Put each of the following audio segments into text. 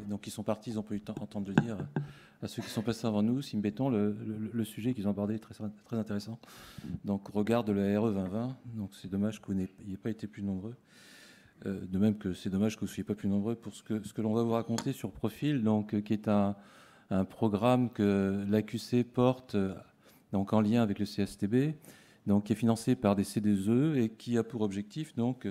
donc ils sont partis, ils n'ont pas eu le temps de le dire à ceux qui sont passés avant nous. Simbéton, le sujet qu'ils ont abordé est très, très intéressant. Donc, au regard de la RE 2020, donc c'est dommage que vous n'ayez pas été plus nombreux. De même que c'est dommage que vous ne soyez pas plus nombreux pour ce que l'on va vous raconter sur Profil, donc, qui est un programme que l'AQC porte donc, en lien avec le CSTB, donc, qui est financé par des C2E et qui a pour objectif donc,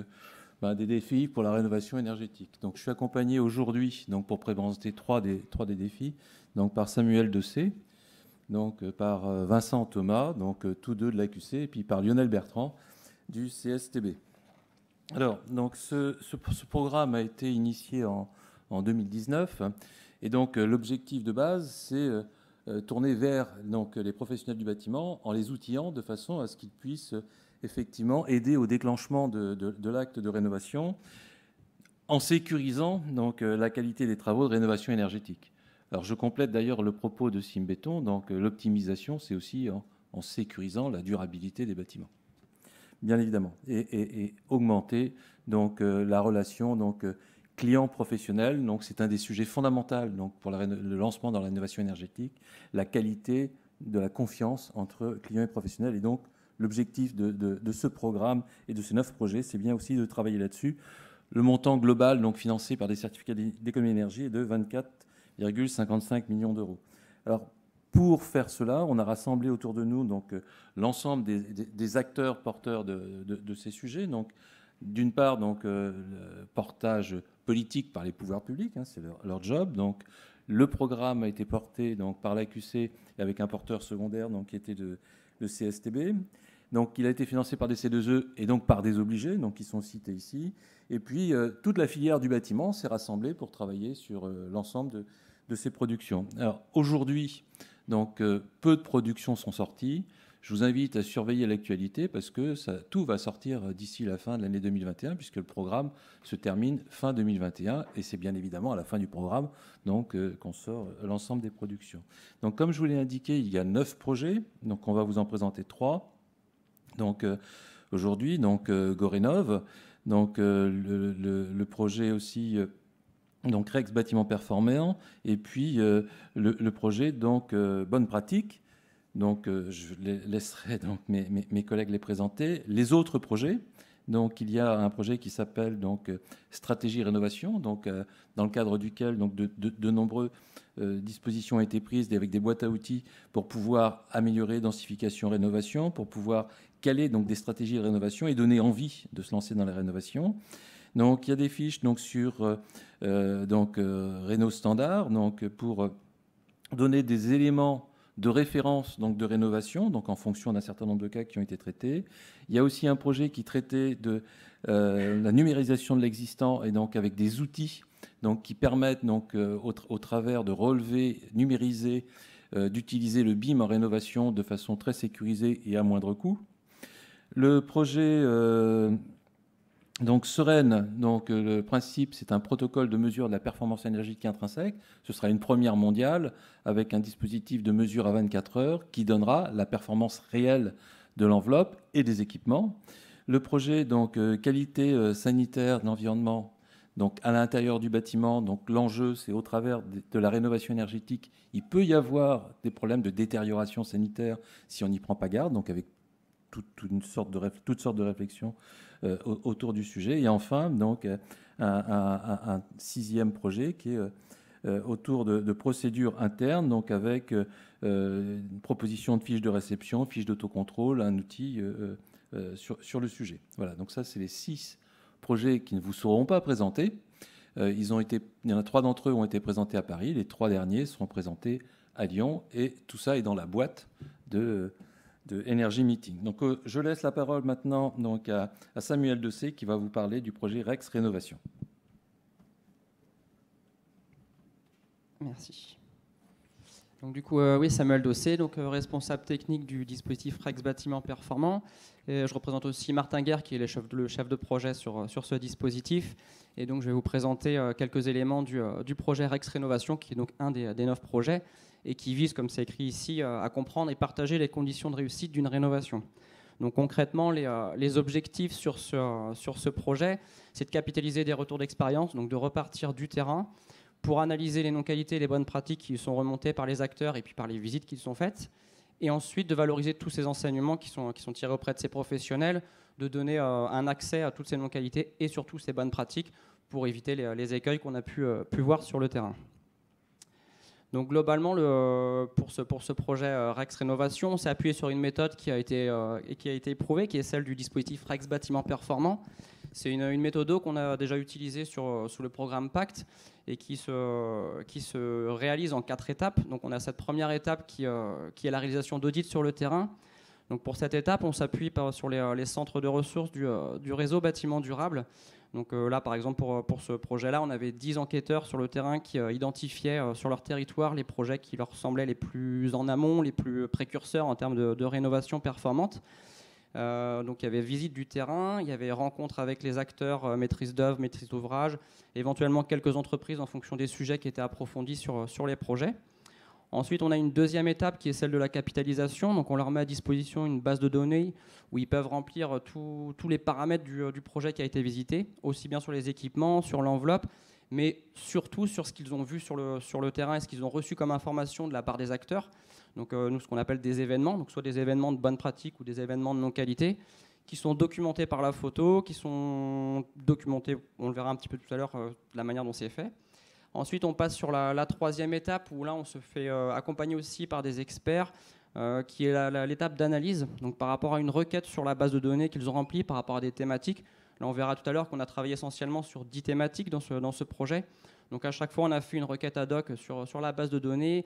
des défis pour la rénovation énergétique. Donc, je suis accompagné aujourd'hui donc, pour présenter trois des défis donc, par Samuel Dessay, donc, par Vincent Thomas, donc, tous deux de l'AQC, et puis par Lionel Bertrand du CSTB. Alors, donc, ce programme a été initié en 2019, et donc l'objectif de base, c'est tourner vers donc, les professionnels du bâtiment en les outillant de façon à ce qu'ils puissent effectivement aider au déclenchement de l'acte de rénovation en sécurisant donc, la qualité des travaux de rénovation énergétique. Alors, je complète d'ailleurs le propos de Simbéton, donc l'optimisation, c'est aussi en sécurisant la durabilité des bâtiments. Bien évidemment, et augmenter donc, la relation donc, client-professionnel. Donc, c'est un des sujets fondamentaux donc, pour le lancement dans la rénovation énergétique, la qualité de la confiance entre clients et professionnels. Et donc, l'objectif de ce programme et de ces 9 projets, c'est bien aussi de travailler là-dessus. Le montant global donc, financé par des certificats d'économie d'énergie est de 24,55 millions d'euros. Alors, pour faire cela, on a rassemblé autour de nous donc l'ensemble des acteurs porteurs de ces sujets. Donc, d'une part, donc le portage politique par les pouvoirs publics, c'est leur job. Donc, le programme a été porté donc par l'AQC avec un porteur secondaire donc qui était le CSTB. Donc, il a été financé par des C2E et donc par des obligés, donc qui sont cités ici. Et puis, toute la filière du bâtiment s'est rassemblée pour travailler sur l'ensemble de ces productions. Alors, aujourd'hui, donc, peu de productions sont sorties. Je vous invite à surveiller l'actualité parce que tout va sortir d'ici la fin de l'année 2021 puisque le programme se termine fin 2021 et c'est bien évidemment à la fin du programme donc, qu'on sort l'ensemble des productions. Donc, comme je vous l'ai indiqué, il y a 9 projets. Donc, on va vous en présenter 3. Donc, aujourd'hui, donc, Gorénov, donc, le projet aussi... donc Rex Bâtiment Performant, et puis le projet donc Bonne Pratique. Donc je laisserai donc mes collègues les présenter. Les autres projets, donc il y a un projet qui s'appelle donc Stratégie Rénovation, donc dans le cadre duquel donc de nombreuses dispositions ont été prises avec des boîtes à outils pour pouvoir améliorer densification, rénovation, pour pouvoir caler donc des stratégies de rénovation et donner envie de se lancer dans la rénovation. Donc, il y a des fiches donc, sur Réno Standard donc, pour donner des éléments de référence donc, de rénovation donc, en fonction d'un certain nombre de cas qui ont été traités. Il y a aussi un projet qui traitait de la numérisation de l'existant et donc avec des outils donc, qui permettent donc, au travers de relever, numériser, d'utiliser le BIM en rénovation de façon très sécurisée et à moindre coût. Le projet... donc Sereine, donc le principe, c'est un protocole de mesure de la performance énergétique intrinsèque. Ce sera une première mondiale avec un dispositif de mesure à 24 heures qui donnera la performance réelle de l'enveloppe et des équipements. Le projet donc qualité sanitaire de l'environnement, donc à l'intérieur du bâtiment. Donc l'enjeu, c'est au travers de la rénovation énergétique, il peut y avoir des problèmes de détérioration sanitaire si on n'y prend pas garde. Donc avec toutes sortes de réflexions autour du sujet. Et enfin, donc, un 6e projet qui est autour de procédures internes, donc avec une proposition de fiche de réception, fiche d'autocontrôle, un outil sur le sujet. Voilà, donc ça, c'est les 6 projets qui ne vous seront pas présentés. Il y en a 3 d'entre eux ont été présentés à Paris. Les 3 derniers seront présentés à Lyon. Et tout ça est dans la boîte de Energy Meeting. Donc, je laisse la parole maintenant donc, à Samuel Dessay qui va vous parler du projet Rex Rénovation. Merci. Donc, du coup, oui, Samuel Dessay, donc, responsable technique du dispositif Rex Bâtiment Performant. Et je représente aussi Martin Guerre qui est le chef de projet sur ce dispositif. Et donc, je vais vous présenter quelques éléments du projet Rex Rénovation qui est donc un des 9 projets et qui vise, comme c'est écrit ici, à comprendre et partager les conditions de réussite d'une rénovation. Donc concrètement, les objectifs sur ce projet, c'est de capitaliser des retours d'expérience, donc de repartir du terrain pour analyser les non-qualités et les bonnes pratiques qui sont remontées par les acteurs et puis par les visites qui sont faites, et ensuite de valoriser tous ces enseignements qui sont tirés auprès de ces professionnels, de donner un accès à toutes ces non-qualités et surtout ces bonnes pratiques pour éviter les écueils qu'on a pu voir sur le terrain. Donc globalement, pour ce projet Rex Rénovation, on s'est appuyé sur une méthode qui a été éprouvée, qui est celle du dispositif Rex Bâtiment Performant. C'est une méthode qu'on a déjà utilisée sous le programme Pacte et qui se réalise en 4 étapes. Donc on a cette première étape qui est la réalisation d'audits sur le terrain. Donc pour cette étape, on s'appuie sur les centres de ressources du réseau Bâtiment Durable. Donc là, par exemple, pour ce projet-là, on avait 10 enquêteurs sur le terrain qui identifiaient sur leur territoire les projets qui leur semblaient les plus en amont, les plus précurseurs en termes de rénovation performante. Donc il y avait visite du terrain, il y avait rencontre avec les acteurs, maîtrise d'œuvre, maîtrise d'ouvrage, éventuellement quelques entreprises en fonction des sujets qui étaient approfondis sur les projets. Ensuite, on a une deuxième étape qui est celle de la capitalisation. Donc, on leur met à disposition une base de données où ils peuvent remplir tous les paramètres du projet qui a été visité, aussi bien sur les équipements, sur l'enveloppe, mais surtout sur ce qu'ils ont vu sur le terrain et ce qu'ils ont reçu comme information de la part des acteurs. Donc, nous, ce qu'on appelle des événements, donc soit des événements de bonne pratique ou des événements de non-qualité, qui sont documentés par la photo, qui sont documentés, on le verra un petit peu tout à l'heure, de la manière dont c'est fait. Ensuite, on passe sur la troisième étape où là, on se fait accompagner aussi par des experts, qui est l'étape d'analyse. Donc, par rapport à une requête sur la base de données qu'ils ont remplie, par rapport à des thématiques. Là, on verra tout à l'heure qu'on a travaillé essentiellement sur 10 thématiques dans ce projet. Donc, à chaque fois, on a fait une requête ad hoc sur la base de données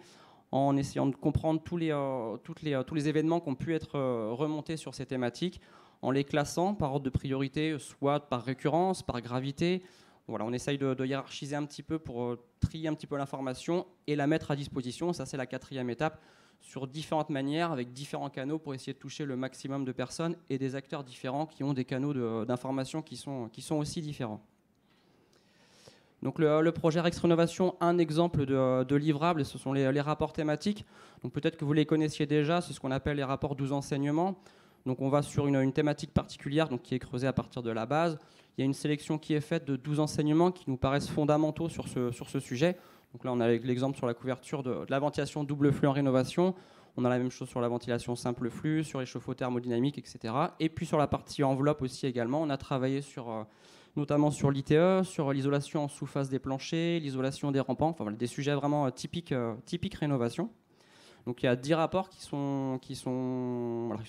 en essayant de comprendre tous les événements qui ont pu être remontés sur ces thématiques, en les classant par ordre de priorité, soit par récurrence, par gravité. Voilà, on essaye de hiérarchiser un petit peu pour trier un petit peu l'information et la mettre à disposition. Ça, c'est la quatrième étape, sur différentes manières, avec différents canaux pour essayer de toucher le maximum de personnes et des acteurs différents qui ont des canaux d'information qui sont aussi différents. Donc le projet Rex Rénovation, un exemple de livrable, ce sont les rapports thématiques. Donc peut-être que vous les connaissiez déjà, c'est ce qu'on appelle les rapports 12 enseignements. Donc on va sur une thématique particulière donc qui est creusée à partir de la base. Il y a une sélection qui est faite de 12 enseignements qui nous paraissent fondamentaux sur ce sujet. Donc là, on a l'exemple sur la couverture de la ventilation double flux en rénovation. On a la même chose sur la ventilation simple flux, sur les chauffe-eau thermodynamiques, etc. Et puis sur la partie enveloppe aussi également, on a travaillé notamment sur l'ITE, sur l'isolation en sous-face des planchers, l'isolation des rampants, enfin voilà, des sujets vraiment typiques rénovation. Donc il y a 10 rapports qui sont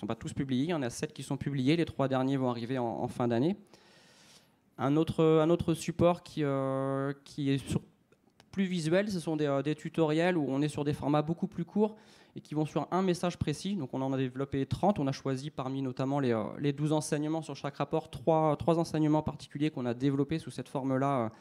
pas tous publiés, il y en a 7 qui sont publiés, les 3 derniers vont arriver en fin d'année. Un autre support qui est plus visuel, ce sont des tutoriels où on est sur des formats beaucoup plus courts et qui vont sur un message précis. Donc on en a développé 30, on a choisi parmi notamment les 12 enseignements sur chaque rapport, 3 enseignements particuliers qu'on a développés sous cette forme-là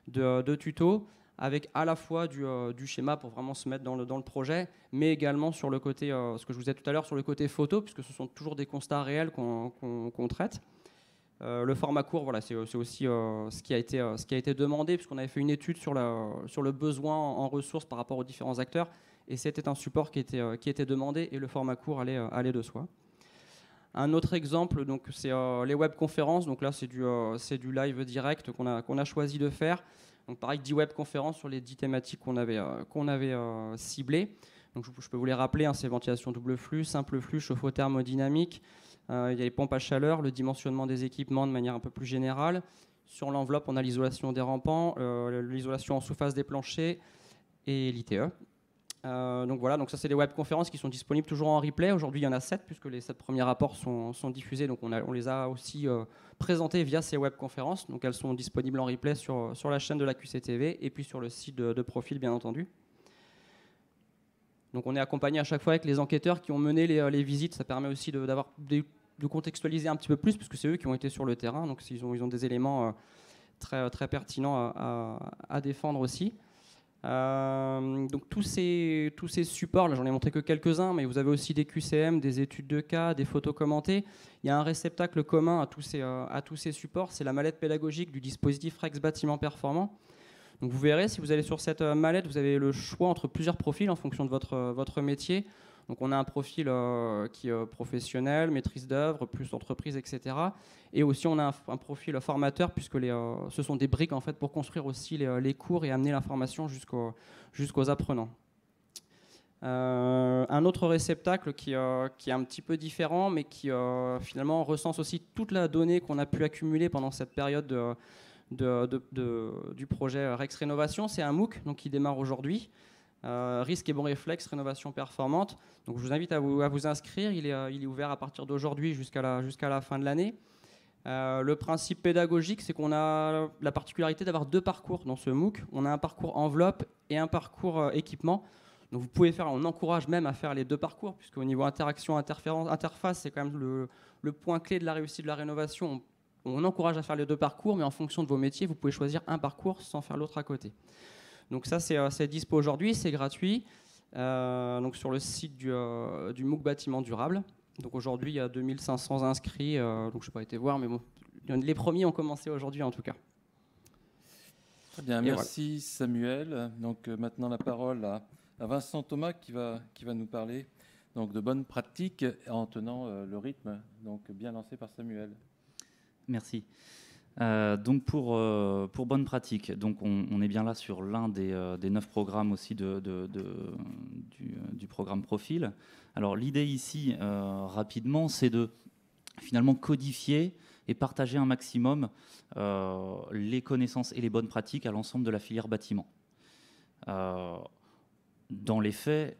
de tuto, avec à la fois du schéma pour vraiment se mettre dans le projet, mais également sur le côté, ce que je vous disais tout à l'heure, sur le côté photo, puisque ce sont toujours des constats réels qu'on traite. Le format court, voilà, c'est aussi ce qui a été demandé, puisqu'on avait fait une étude sur le besoin en ressources par rapport aux différents acteurs, et c'était un support qui était demandé, et le format court allait de soi. Un autre exemple, donc, c'est les webconférences. Donc là, c'est du live direct qu'on a choisi de faire. Donc pareil, 10 webconférences sur les 10 thématiques qu'on avait ciblées. Donc je peux vous les rappeler, c'est ventilation double flux, simple flux, chauffe-eau thermodynamique. Il y a les pompes à chaleur, le dimensionnement des équipements de manière un peu plus générale. Sur l'enveloppe, on a l'isolation des rampants, l'isolation en sous-face des planchers et l'ITE. Donc voilà, donc ça c'est des webconférences qui sont disponibles toujours en replay. Aujourd'hui, il y en a 7 puisque les 7 premiers rapports sont diffusés. Donc on les a aussi présentés via ces webconférences. Donc elles sont disponibles en replay sur la chaîne de la QCTV et puis sur le site de Profil, bien entendu. Donc on est accompagné à chaque fois avec les enquêteurs qui ont mené les visites. Ça permet aussi de contextualiser un petit peu plus, puisque c'est eux qui ont été sur le terrain. Donc ils ont des éléments très, très pertinents à défendre aussi. Donc tous ces supports, là j'en ai montré que quelques-uns, mais vous avez aussi des QCM, des études de cas, des photos commentées. Il y a un réceptacle commun à tous ces supports, c'est la mallette pédagogique du dispositif Rex Bâtiment Performant. Donc vous verrez, si vous allez sur cette mallette, vous avez le choix entre plusieurs profils en fonction de votre métier. Donc on a un profil qui est professionnel, maîtrise d'œuvre, plus entreprise, etc. Et aussi on a un profil formateur, puisque ce sont des briques en fait, pour construire aussi les cours et amener l'information jusqu'aux apprenants. Un autre réceptacle qui est un petit peu différent, mais qui finalement recense aussi toute la donnée qu'on a pu accumuler pendant cette période du projet Rex Rénovation, c'est un MOOC donc, qui démarre aujourd'hui. Risque et bon réflexe, rénovation performante. Donc, je vous invite à vous inscrire. Il est ouvert à partir d'aujourd'hui jusqu'à la fin de l'année. Le principe pédagogique, c'est qu'on a la particularité d'avoir 2 parcours dans ce MOOC. On a un parcours enveloppe et un parcours équipement. Donc vous pouvez faire, on encourage même à faire les 2 parcours, puisque au niveau interaction, interface, c'est quand même le point clé de la réussite de la rénovation. On encourage à faire les 2 parcours, mais en fonction de vos métiers, vous pouvez choisir un parcours sans faire l'autre à côté. Donc ça, c'est dispo aujourd'hui, c'est gratuit, donc sur le site du MOOC Bâtiment Durable. Donc aujourd'hui, il y a 2500 inscrits, donc je n'ai pas été voir, mais bon, les premiers ont commencé aujourd'hui en tout cas. Très bien, merci Samuel. Donc maintenant la parole à Vincent Thomas qui va nous parler donc, de bonnes pratiques en tenant le rythme donc bien lancé par Samuel. Merci. Donc pour bonnes pratiques, donc on est bien là sur l'un des 9 programmes aussi du programme Profil. Alors l'idée ici, rapidement, c'est de finalement codifier et partager un maximum les connaissances et les bonnes pratiques à l'ensemble de la filière bâtiment. Dans les faits,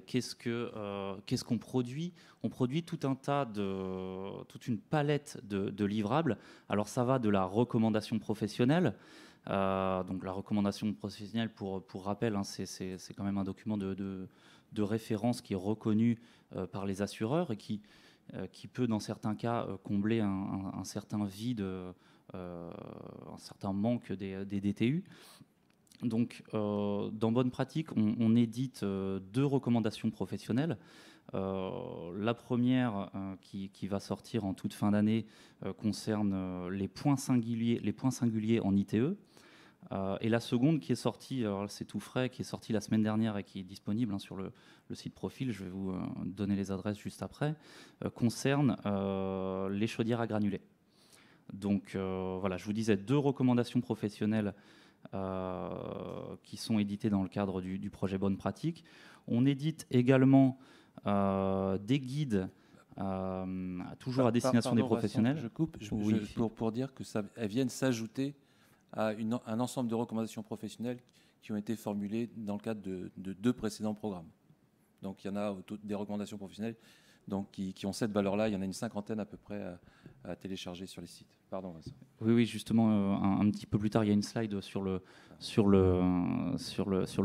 qu'est-ce qu'on produit ? On produit toute une palette de livrables. Alors ça va de la recommandation professionnelle. Donc la recommandation professionnelle, pour rappel, hein, c'est quand même un document de référence qui est reconnu par les assureurs et qui peut, dans certains cas, combler un certain vide, un certain manque des DTU. Donc, dans bonne pratique, on édite 2 recommandations professionnelles. La première, qui va sortir en toute fin d'année, concerne les points singuliers en ITE. Et la seconde, qui est sortie, c'est tout frais, qui est sortie la semaine dernière et qui est disponible sur le site Profil, je vais vous donner les adresses juste après, concerne les chaudières à granulés. Donc, voilà, je vous disais 2 recommandations professionnelles qui sont édités dans le cadre du projet Bonne Pratique. On édite également des guides toujours à destination des professionnels. Je coupe pour dire que elles viennent s'ajouter à un ensemble de recommandations professionnelles qui ont été formulées dans le cadre de 2 précédents programmes. Donc il y en a des recommandations professionnelles donc, qui ont cette valeur-là. Il y en a une 50aine à peu près à télécharger sur les sites. Pardon, Vincent. Oui, justement, un petit peu plus tard, il y a une slide sur le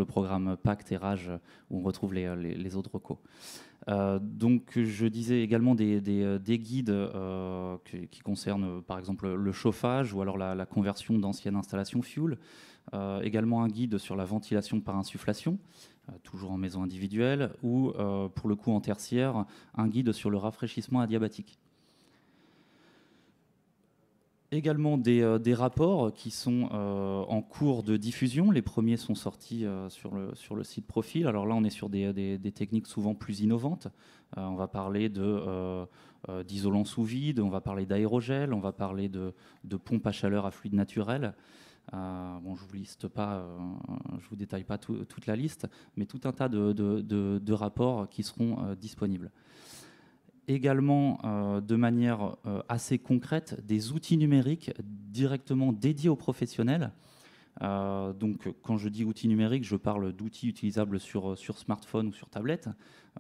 programme Pacte et Rage où on retrouve les autres recos. Donc, je disais également des guides qui concernent, par exemple, le chauffage ou alors la conversion d'anciennes installations fuel. Également un guide sur la ventilation par insufflation, toujours en maison individuelle, ou pour le coup en tertiaire, un guide sur le rafraîchissement adiabatique. Également des rapports qui sont en cours de diffusion. Les premiers sont sortis sur le site Profil. Alors là, on est sur des techniques souvent plus innovantes. On va parler d'isolant sous vide, on va parler d'aérogel, on va parler de pompes à chaleur à fluide naturel. Bon, je vous détaille pas toute la liste, mais tout un tas de rapports qui seront disponibles. Également, de manière assez concrète, des outils numériques directement dédiés aux professionnels. Donc, quand je dis outils numériques, je parle d'outils utilisables sur smartphone ou sur tablette,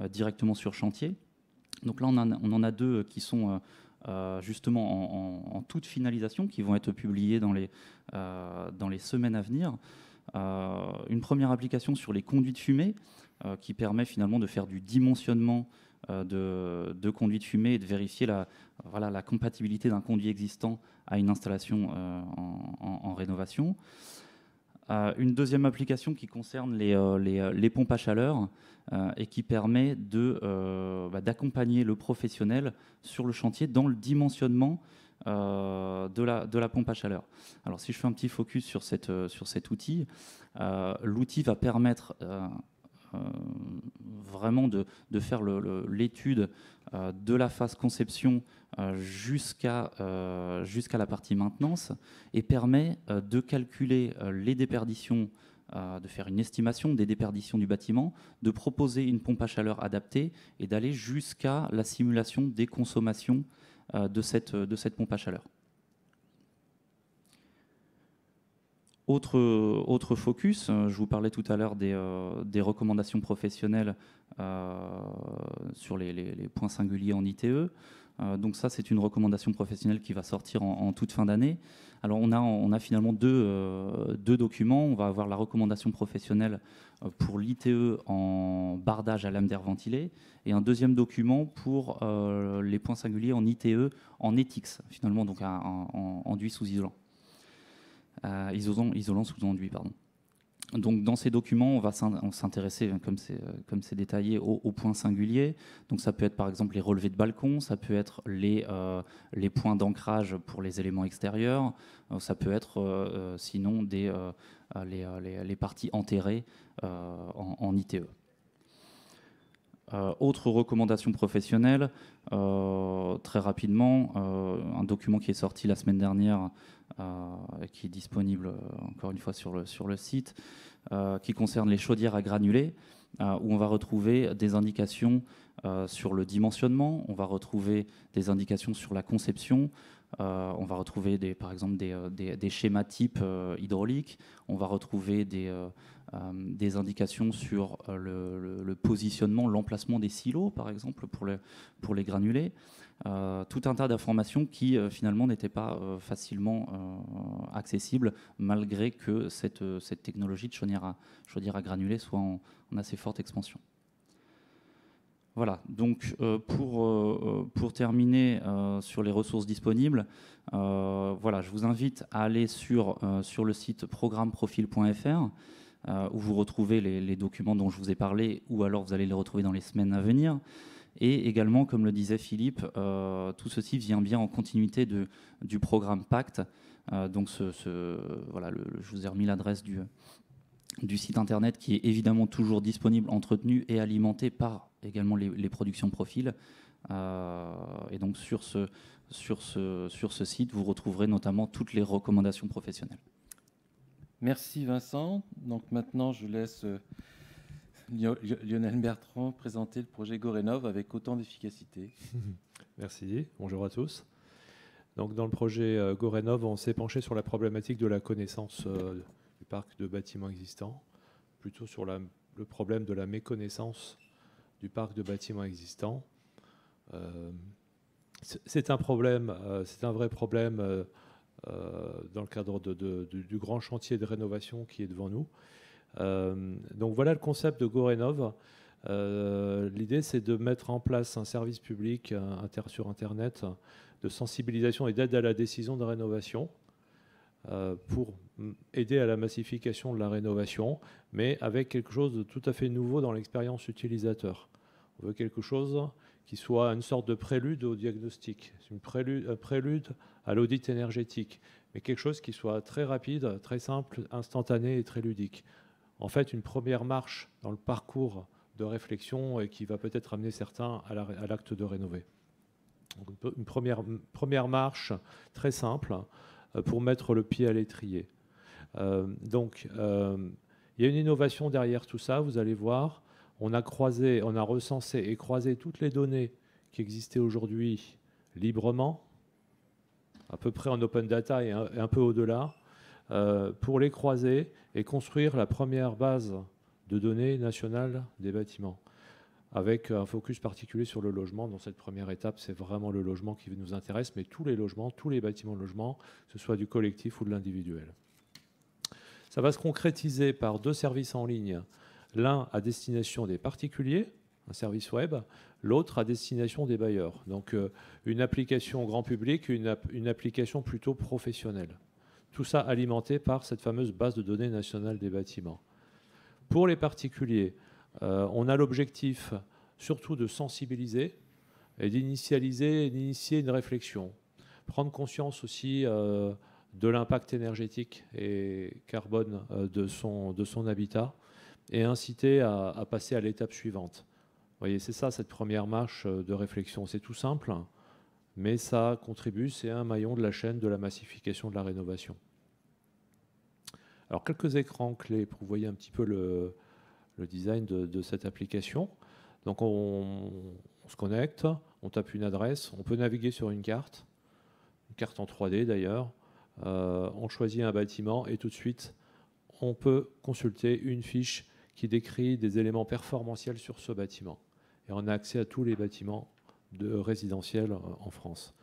directement sur chantier. Donc là, on en a 2 qui sont justement en toute finalisation, qui vont être publiés dans les semaines à venir. Une première application sur les conduits de fumée, qui permet finalement de faire du dimensionnement de conduits de fumée et de vérifier la compatibilité d'un conduit existant à une installation en rénovation. Une deuxième application qui concerne les pompes à chaleur et qui permet d'accompagner le professionnel sur le chantier dans le dimensionnement de la pompe à chaleur. Alors si je fais un petit focus sur cet outil, l'outil va permettre vraiment de faire l'étude de la phase conception jusqu'à la partie maintenance, et permet de calculer les déperditions, de faire une estimation des déperditions du bâtiment, de proposer une pompe à chaleur adaptée et d'aller jusqu'à la simulation des consommations de cette pompe à chaleur. Autre focus, je vous parlais tout à l'heure des recommandations professionnelles sur les points singuliers en ITE. Donc ça, c'est une recommandation professionnelle qui va sortir en toute fin d'année. Alors on a finalement deux documents. On va avoir la recommandation professionnelle pour l'ITE en bardage à lame d'air ventilée, et un deuxième document pour les points singuliers en ITE en ETICS, finalement, donc en enduit sous isolant. Isolant sous enduit, pardon. Donc dans ces documents, on va s'intéresser, comme c'est détaillé, aux points singuliers. Donc ça peut être par exemple les relevés de balcon, ça peut être les points d'ancrage pour les éléments extérieurs, ça peut être sinon les parties enterrées en ITE. Autre recommandation professionnelle, très rapidement, un document qui est sorti la semaine dernière, qui est disponible encore une fois sur le site, qui concerne les chaudières à granulés, où on va retrouver des indications sur le dimensionnement, on va retrouver des indications sur la conception, on va retrouver par exemple des schémas types hydrauliques, on va retrouver des indications sur le positionnement, l'emplacement des silos, par exemple, pour les granulés. Tout un tas d'informations qui, finalement, n'étaient pas facilement accessibles, malgré que cette technologie de chaudière à granulés soit en assez forte expansion. Voilà, donc pour terminer sur les ressources disponibles, voilà, je vous invite à aller sur le site programmeprofil.fr, où vous retrouvez les documents dont je vous ai parlé, ou alors vous allez les retrouver dans les semaines à venir. Et également, comme le disait Philippe, tout ceci vient bien en continuité du programme Pacte. Donc voilà, je vous ai remis l'adresse du site internet, qui est évidemment toujours disponible, entretenu et alimenté par également les productions Profil. Et donc sur ce site, vous retrouverez notamment toutes les recommandations professionnelles. Merci Vincent. Donc maintenant, je laisse Lionel Bertrand présenter le projet Gorénov avec autant d'efficacité. Merci, bonjour à tous. Donc dans le projet Gorénov, on s'est penché sur la problématique de la connaissance du parc de bâtiments existants, plutôt sur le problème de la méconnaissance du parc de bâtiments existants. C'est un problème, c'est un vrai problème dans le cadre du grand chantier de rénovation qui est devant nous. Donc voilà le concept de Gorénov. L'idée, c'est de mettre en place un service public sur Internet de sensibilisation et d'aide à la décision de rénovation pour aider à la massification de la rénovation, mais avec quelque chose de tout à fait nouveau dans l'expérience utilisateur. On veut quelque chose qui soit une sorte de prélude au diagnostic, un prélude à l'audit énergétique, mais quelque chose qui soit très rapide, très simple, instantané et très ludique. En fait, une première marche dans le parcours de réflexion et qui va peut-être amener certains à l'acte de rénover. Donc, une première marche très simple pour mettre le pied à l'étrier. Donc, il y a une innovation derrière tout ça, vous allez voir. On a recensé et croisé toutes les données qui existaient aujourd'hui librement, à peu près en open data et un peu au-delà, pour les croiser et construire la première base de données nationale des bâtiments, avec un focus particulier sur le logement. Dans cette première étape, c'est vraiment le logement qui nous intéresse, mais tous les logements, tous les bâtiments de logement, que ce soit du collectif ou de l'individuel. Ça va se concrétiser par 2 services en ligne, l'un à destination des particuliers, un service web, l'autre à destination des bailleurs. Donc une application grand public, une application plutôt professionnelle. Tout ça alimenté par cette fameuse base de données nationale des bâtiments. Pour les particuliers, on a l'objectif surtout de sensibiliser et d'initier une réflexion. Prendre conscience aussi de l'impact énergétique et carbone de son habitat et inciter à passer à l'étape suivante. Vous voyez, c'est ça, cette première marche de réflexion. C'est tout simple, mais ça contribue, c'est un maillon de la chaîne de la massification de la rénovation. Alors, quelques écrans clés pour que vous voyez un petit peu le design de cette application. Donc, on se connecte, on tape une adresse, on peut naviguer sur une carte en 3D d'ailleurs. On choisit un bâtiment et tout de suite, on peut consulter une fiche qui décrit des éléments performantiels sur ce bâtiment. Et on a accès à tous les bâtiments résidentiels en France.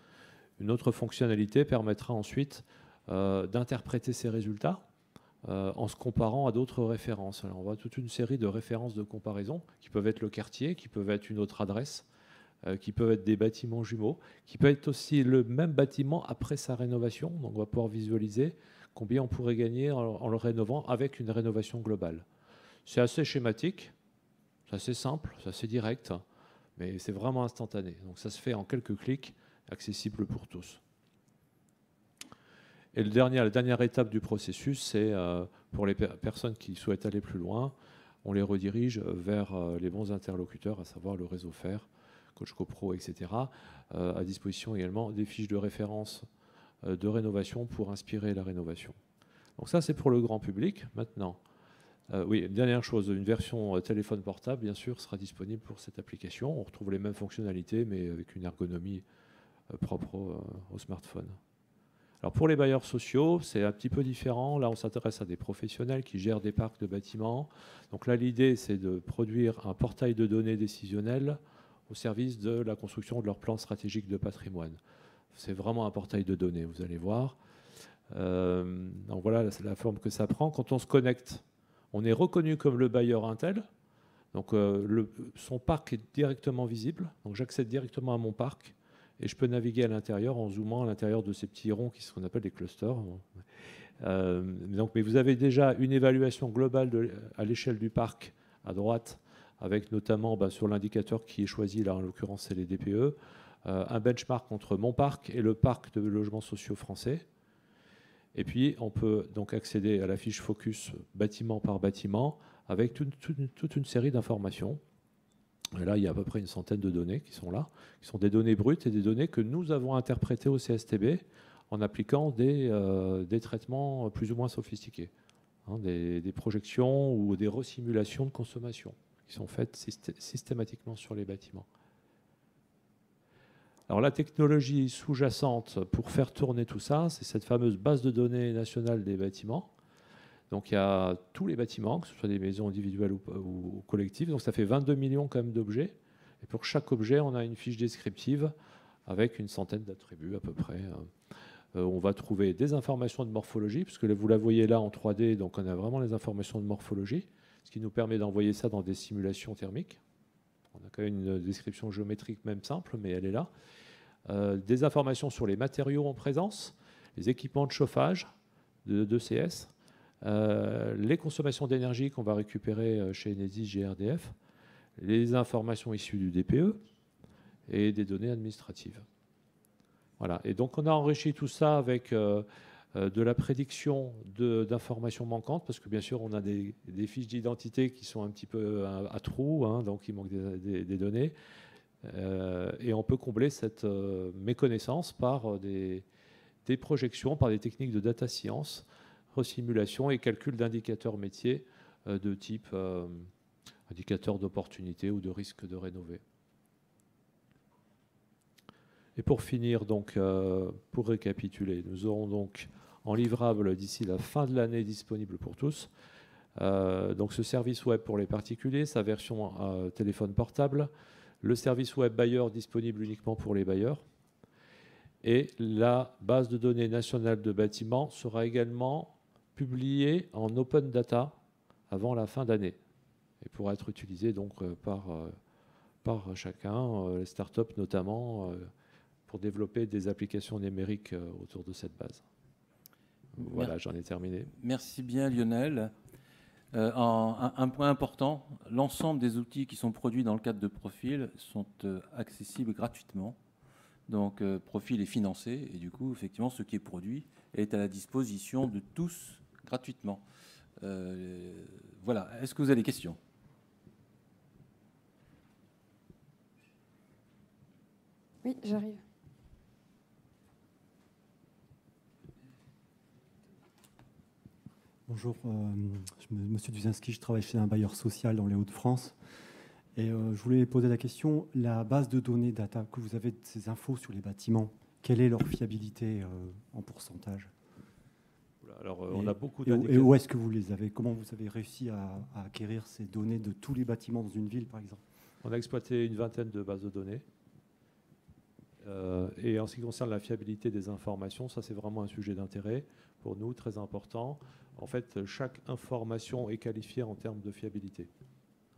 Une autre fonctionnalité permettra ensuite d'interpréter ces résultats en se comparant à d'autres références. Alors on voit toute une série de références de comparaison qui peuvent être le quartier, qui peuvent être une autre adresse, qui peuvent être des bâtiments jumeaux, qui peuvent être aussi le même bâtiment après sa rénovation. Donc on va pouvoir visualiser combien on pourrait gagner en le rénovant avec une rénovation globale. C'est assez schématique, c'est assez simple, c'est assez direct, mais c'est vraiment instantané. Donc ça se fait en quelques clics, accessible pour tous. Et la dernière étape du processus, c'est pour les personnes qui souhaitent aller plus loin, on les redirige vers les bons interlocuteurs, à savoir le réseau FAIR, Coach CoPro, etc. À disposition également des fiches de référence de rénovation pour inspirer la rénovation. Donc ça, c'est pour le grand public. Maintenant, oui, une dernière chose, une version téléphone portable, bien sûr, sera disponible pour cette application. On retrouve les mêmes fonctionnalités, mais avec une ergonomie propre au smartphone. Alors pour les bailleurs sociaux, c'est un petit peu différent. Là, on s'intéresse à des professionnels qui gèrent des parcs de bâtiments. Donc là, l'idée, c'est de produire un portail de données décisionnel au service de la construction de leur plan stratégique de patrimoine. C'est vraiment un portail de données, vous allez voir. Donc voilà, c'est la forme que ça prend. Quand on se connecte, on est reconnu comme le bailleur Intel. Donc son parc est directement visible. Donc j'accède directement à mon parc et je peux naviguer à l'intérieur en zoomant à l'intérieur de ces petits ronds qui sont ce qu'on appelle des clusters. Mais vous avez déjà une évaluation globale à l'échelle du parc à droite, avec notamment sur l'indicateur qui est choisi, là en l'occurrence c'est les DPE, un benchmark entre mon parc et le parc de logements sociaux français. Et puis on peut donc accéder à la fiche focus bâtiment par bâtiment avec toute une série d'informations. Et là, il y a à peu près une centaine de données qui sont là, qui sont des données brutes et des données que nous avons interprétées au CSTB en appliquant des traitements plus ou moins sophistiqués, des projections ou des resimulations de consommation qui sont faites systématiquement sur les bâtiments. Alors la technologie sous-jacente pour faire tourner tout ça, c'est cette fameuse base de données nationale des bâtiments. Donc il y a tous les bâtiments, que ce soit des maisons individuelles ou collectives. Donc ça fait 22 millions quand même d'objets. Et pour chaque objet, on a une fiche descriptive avec une centaine d'attributs à peu près. On va trouver des informations de morphologie, puisque vous la voyez là en 3D, donc on a vraiment les informations de morphologie, ce qui nous permet d'envoyer ça dans des simulations thermiques. On a quand même une description géométrique même simple, mais elle est là. Des informations sur les matériaux en présence, les équipements de chauffage de CS, les consommations d'énergie qu'on va récupérer chez Enedis, GRDF, les informations issues du DPE et des données administratives. Voilà. Et donc on a enrichi tout ça avec de la prédiction d'informations manquantes, parce que bien sûr on a des fiches d'identité qui sont un petit peu à trous, donc il manque des données, et on peut combler cette méconnaissance par des projections, par des techniques de data science, resimulation et calcul d'indicateurs métiers de type indicateur d'opportunité ou de risque de rénover. Et pour finir, donc, pour récapituler, nous aurons donc en livrable d'ici la fin de l'année disponible pour tous. Donc ce service web pour les particuliers, sa version téléphone portable, le service web bailleur disponible uniquement pour les bailleurs. Et la base de données nationale de bâtiments sera également publiée en open data avant la fin d'année et pourra être utilisée donc par chacun, les startups notamment, pour développer des applications numériques autour de cette base. Voilà, j'en ai terminé. Merci bien Lionel. Un point important, l'ensemble des outils qui sont produits dans le cadre de Profil sont accessibles gratuitement. Donc Profil est financé et du coup, effectivement, ce qui est produit est à la disposition de tous gratuitement. voilà. Est-ce que vous avez des questions? Oui, j'arrive. Bonjour, Monsieur Duzinski, je travaille chez un bailleur social dans les Hauts-de-France. Et je voulais poser la question, la base de données data que vous avez de ces infos sur les bâtiments, quelle est leur fiabilité en pourcentage? Alors, on a beaucoup Et d'indicateurs. où est-ce que vous les avez? Comment vous avez réussi à acquérir ces données de tous les bâtiments dans une ville, par exemple? On a exploité une vingtaine de bases de données. Et en ce qui concerne la fiabilité des informations, ça c'est vraiment un sujet d'intérêt pour nous, très important. En fait, chaque information est qualifiée en termes de fiabilité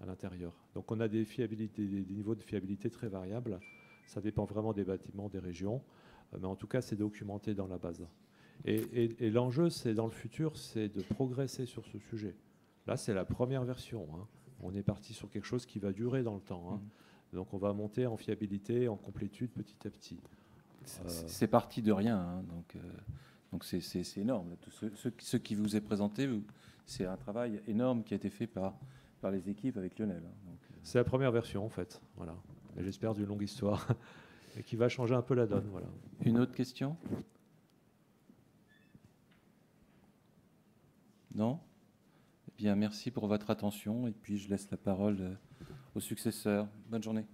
à l'intérieur. Donc on a des niveaux de fiabilité très variables. Ça dépend vraiment des bâtiments, des régions. Mais en tout cas, c'est documenté dans la base. Et l'enjeu, c'est dans le futur, c'est de progresser sur ce sujet. Là, c'est la première version, hein. On est parti sur quelque chose qui va durer dans le temps, hein. Donc on va monter en fiabilité, en complétude petit à petit. C'est parti de rien, hein, donc c'est énorme. Tout ce qui vous est présenté, c'est un travail énorme qui a été fait par les équipes avec Lionel. Hein, c'est la première version en fait, voilà. Et j'espère d'une longue histoire et qui va changer un peu la donne. Voilà. Une autre question? Non? Eh bien, merci pour votre attention et puis je laisse la parole aux successeurs. Bonne journée.